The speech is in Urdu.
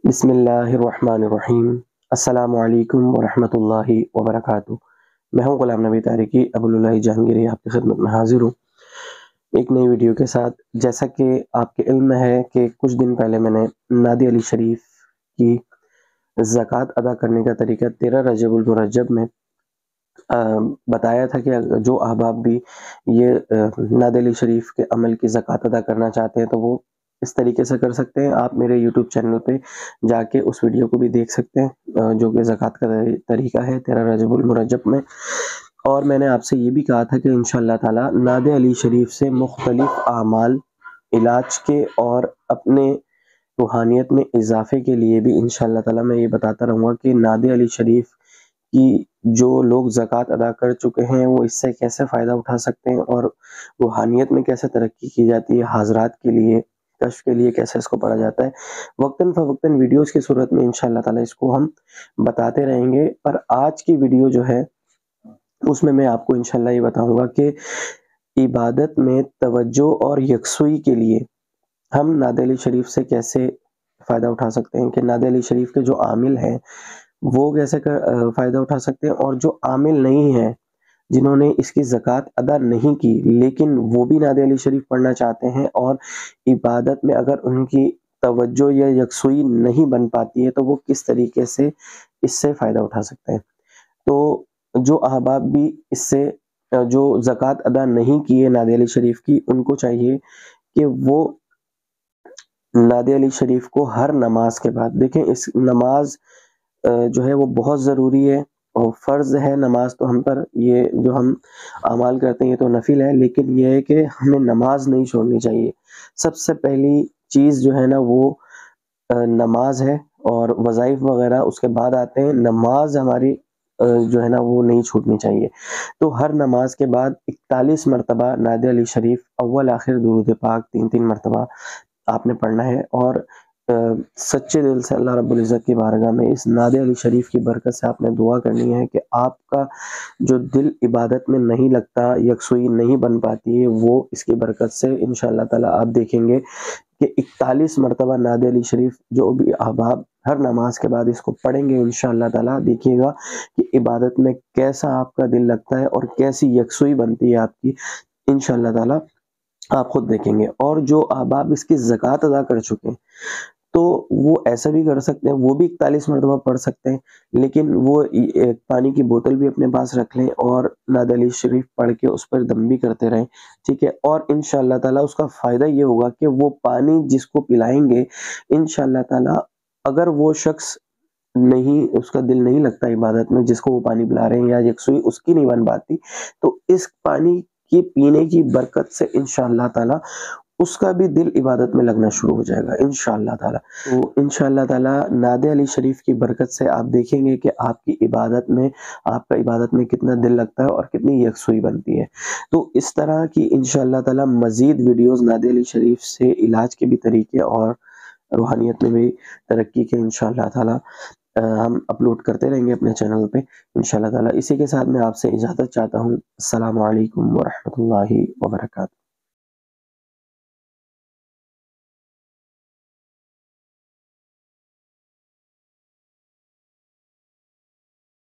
بسم اللہ الرحمن الرحیم۔ السلام علیکم ورحمۃ اللہ وبرکاتہ۔ میں ہوں غلام نبی تاریکی ابواللہ جہانگیری، آپ کی خدمت میں حاضر ہوں ایک نئی ویڈیو کے ساتھ۔ جیسا کہ آپ کے علم میں ہے کہ کچھ دن پہلے میں نے نادی علی شریف کی زکوٰۃ ادا کرنے کا طریقہ 13 رجب المرجب میں بتایا تھا کہ جو احباب بھی یہ نادی علی شریف کے عمل کی زکوٰۃ ادا کرنا چاہتے ہیں تو وہ اس طریقے سے کر سکتے ہیں۔ آپ میرے یوٹیوب چینل پہ جا کے اس ویڈیو کو بھی دیکھ سکتے ہیں جو کہ زکوٰۃ کا طریقہ ہے 13 رجب المرجب میں۔ اور میں نے آپ سے یہ بھی کہا تھا کہ انشاءاللہ تعالی نادی علی شریف سے مختلف اعمال، علاج کے اور اپنے روحانیت میں اضافے کے لیے بھی انشاءاللہ تعالی میں یہ بتاتا رہوں گا کہ نادی علی شریف کی جو لوگ زکوٰۃ ادا کر چکے ہیں وہ اس سے کیسے فائدہ اٹھا سکتے ہیں اور روحانیت میں کیسے ترقی کی جاتی ہے، حاضرات کے لیے، کشف کے لیے کیسے اس کو پڑھا جاتا ہے۔ وقتاً فوقتاً ویڈیوز کی صورت میں انشاءاللہ تعالی اس کو ہم بتاتے رہیں گے۔ پر آج کی ویڈیو جو ہے اس میں آپ کو انشاءاللہ یہ بتاؤں گا کہ عبادت میں توجہ اور یکسوئی کے لیے ہم نادی علی شریف سے کیسے فائدہ اٹھا سکتے ہیں، کہ نادی علی شریف کے جو عامل ہیں وہ کیسے فائدہ اٹھا سکتے ہیں، اور جو عامل نہیں ہیں جنہوں نے اس کی زکوٰۃ ادا نہیں کی لیکن وہ بھی نادی علی شریف پڑھنا چاہتے ہیں اور عبادت میں اگر ان کی توجہ یا یکسوئی نہیں بن پاتی ہے تو وہ کس طریقے سے اس سے فائدہ اٹھا سکتے ہیں۔ تو جو احباب بھی اس سے جو زکوٰۃ ادا نہیں کی ہے نادی علی شریف کی، ان کو چاہیے کہ وہ نادی علی شریف کو ہر نماز کے بعد، دیکھیں اس نماز جو ہے وہ بہت ضروری ہے اور فرض ہے نماز تو ہم پر، یہ جو ہم اعمال کرتے ہیں یہ تو نفل ہے، لیکن یہ ہے کہ ہمیں نماز نہیں چھوڑنی چاہیے۔ سب سے پہلی چیز جو ہے نا وہ نماز ہے، اور وظائف وغیرہ اس کے بعد آتے ہیں۔ نماز ہماری جو ہے نا وہ نہیں چھوٹنی چاہیے۔ تو ہر نماز کے بعد 41 مرتبہ نادی علی شریف اول آخر درود پاک 3 مرتبہ آپ نے پڑھنا ہے، اور سچے دل سے اللہ رب العزت کی بارگاہ میں اس نادی علی شریف کی برکت سے آپ نے دعا کرنی ہے کہ آپ کا جو دل عبادت میں نہیں لگتا، یکسوئی نہیں بن پاتی ہے، وہ اس کی برکت سے انشاءاللہ تعالی آپ دیکھیں گے کہ 41 مرتبہ نادی علی شریف جو بھی احباب ہر نماز کے بعد اس کو پڑھیں گے انشاءاللہ تعالی، دیکھیے گا کہ عبادت میں کیسا آپ کا دل لگتا ہے اور کیسی یکسوئی بنتی ہے آپ کی، انشاءاللہ تعالی آپ خود دیکھیں گے۔ اور جو احباب اس کی زکوٰۃ ادا کر چکے ہیں تو وہ ایسا بھی کر سکتے ہیں، وہ بھی 41 مرتبہ پڑھ سکتے ہیں، لیکن وہ ایک پانی کی بوتل بھی اپنے پاس رکھ لیں اور نادی علی شریف پڑھ کے اس پر دم بھی کرتے رہیں، ٹھیک ہے۔ اور انشاءاللہ تعالی اس کا فائدہ یہ ہوگا کہ وہ پانی جس کو پلائیں گے انشاءاللہ تعالی، اگر وہ شخص نہیں، اس کا دل نہیں لگتا عبادت میں، جس کو وہ پانی پلا رہے ہیں یا یکسوئی اس کی نہیں بن پاتی، تو اس پانی کی پینے کی برکت سے انشاءاللہ تعالی اس کا بھی دل عبادت میں لگنا شروع ہو جائے گا انشاءاللہ تعالی۔ تو انشاءاللہ تعالی نادی علی شریف کی برکت سے آپ دیکھیں گے کہ آپ کی عبادت میں، آپ کا عبادت میں کتنا دل لگتا ہے اور کتنی یکسوئی بنتی ہے۔ تو اس طرح کی انشاءاللہ تعالی مزید ویڈیوز نادی علی شریف سے علاج کے بھی طریقے اور روحانیت میں بھی ترقی کے انشاءاللہ تعالی ہم اپلوڈ کرتے رہیں گے اپنے چینل پہ انشاءاللہ تعالی۔ اسی کے ساتھ میں آپ سے اجازت چاہتا ہوں۔ السلام علیکم ورحمۃ اللہ وبرکاتہ۔